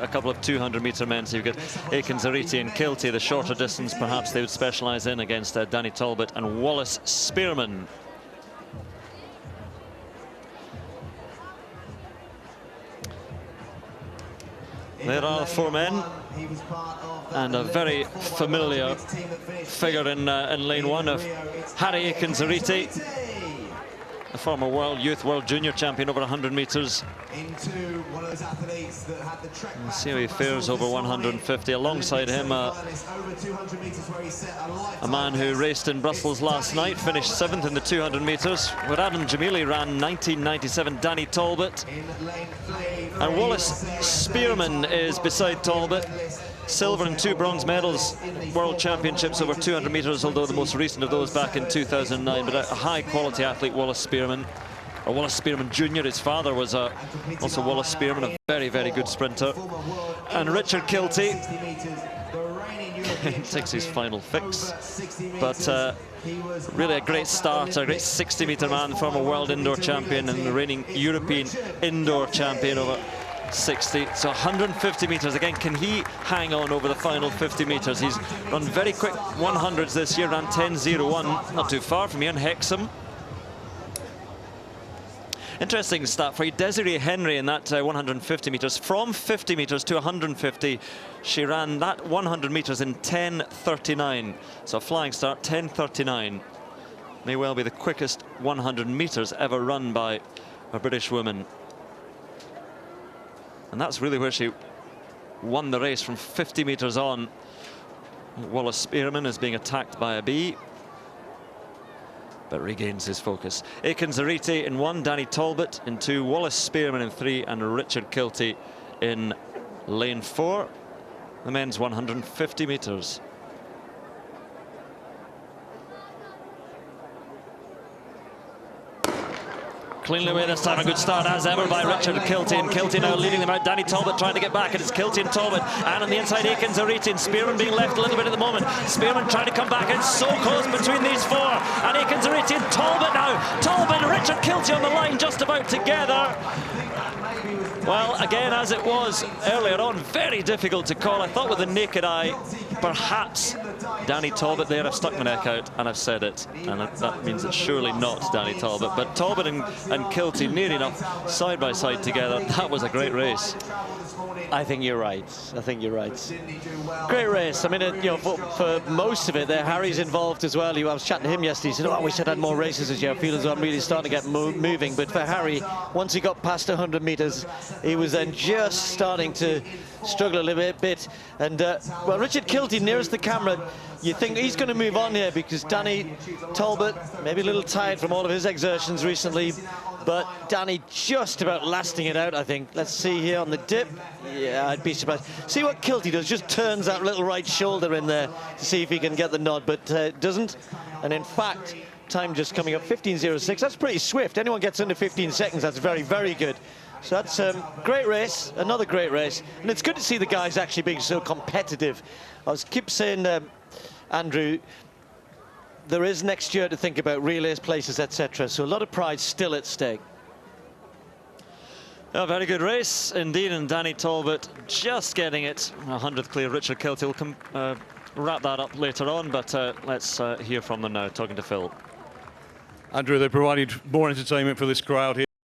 A couple of 200-metre men, so you've got AIkines-Aryeetey and Kilty. The shorter distance perhaps they would specialise in against Danny Talbot and Wallace Spearmon. There are the four men, and a very familiar figure in lane one of AIkines-Aryeetey, a former youth world junior champion over 100 metres. Let's see how he fares over 150. Alongside him, a man who raced in Brussels last night, finished 7th in the 200 metres. Where Adam Jamili ran 1997, Danny Talbot. And Wallace Spearmon is beside Talbot. Silver and 2 bronze medals, World Championships over 200 metres, although the most recent of those back in 2009. But a high-quality athlete, Wallace Spearmon, or Wallace Spearmon Jr. His father was also Wallace Spearmon, a very, very good sprinter. And Richard Kilty takes his final fix. But really a great starter, a great 60-metre man, former world indoor champion and the reigning European indoor champion over 60. So 150 metres again. Can he hang on over the final 50 metres? He's run very quick 100s this year, ran 10.01, not too far from here in Hexham. Interesting stat for you, Desiree Henry in that 150 metres. From 50 metres to 150, she ran that 100 metres in 10.39. So a flying start, 10.39. May well be the quickest 100 metres ever run by a British woman. And that's really where she won the race, from 50 metres on. Wallace Spearmon is being attacked by a bee, but regains his focus. AIkines-Aryeetey in 1, Danny Talbot in 2, Wallace Spearmon in 3, and Richard Kilty in lane 4. The men's 150 metres. Cleanly away this time, a good start as ever by Richard Kilty, and Kilty now leading them out. Danny Talbot trying to get back, and it's Kilty and Talbot, and on the inside AIkines-Aryeetey, and Spearmon being left a little bit at the moment. Spearmon trying to come back, and so close between these four, and AIkines-Aryeetey and Talbot now. Talbot and Richard Kilty on the line just about together. Well, again, as it was earlier on, very difficult to call. I thought with the naked eye, perhaps Danny Talbot there. I've stuck my neck out and I've said it, and that means it's surely not Danny Talbot. But Talbot and Kilty near enough side by side together. That was a great race. I think you're right. I think you're right. Great race. I mean, you know, for most of it there, Harry's involved as well. I was chatting to him yesterday. He said, "Oh, I wish I'd had more races this year. I feel as though I'm really starting to get moving." But for Harry, once he got past 100 metres, he was then just starting to struggle a little bit. And well, Richard Kilty nearest the camera. You think he's going to move on here because Danny Talbot maybe a little tired from all of his exertions recently, but Danny just about lasting it out, I think. Let's see here on the dip. Yeah, I'd be surprised. See what Kilty does, just turns that little right shoulder in there to see if he can get the nod, but doesn't. And in fact, time just coming up, 15.06. That's pretty swift. Anyone gets under 15 seconds, that's very, very good. So that's great race, another great race. And it's good to see the guys actually being so competitive. I keep saying, Andrew, there is next year to think about relays, places, etc. So a lot of pride still at stake. A very good race indeed, and Danny Talbot just getting it 100th clear. Richard Kilty will come wrap that up later on, but let's hear from them now, talking to Phil. Andrew, they provided more entertainment for this crowd here.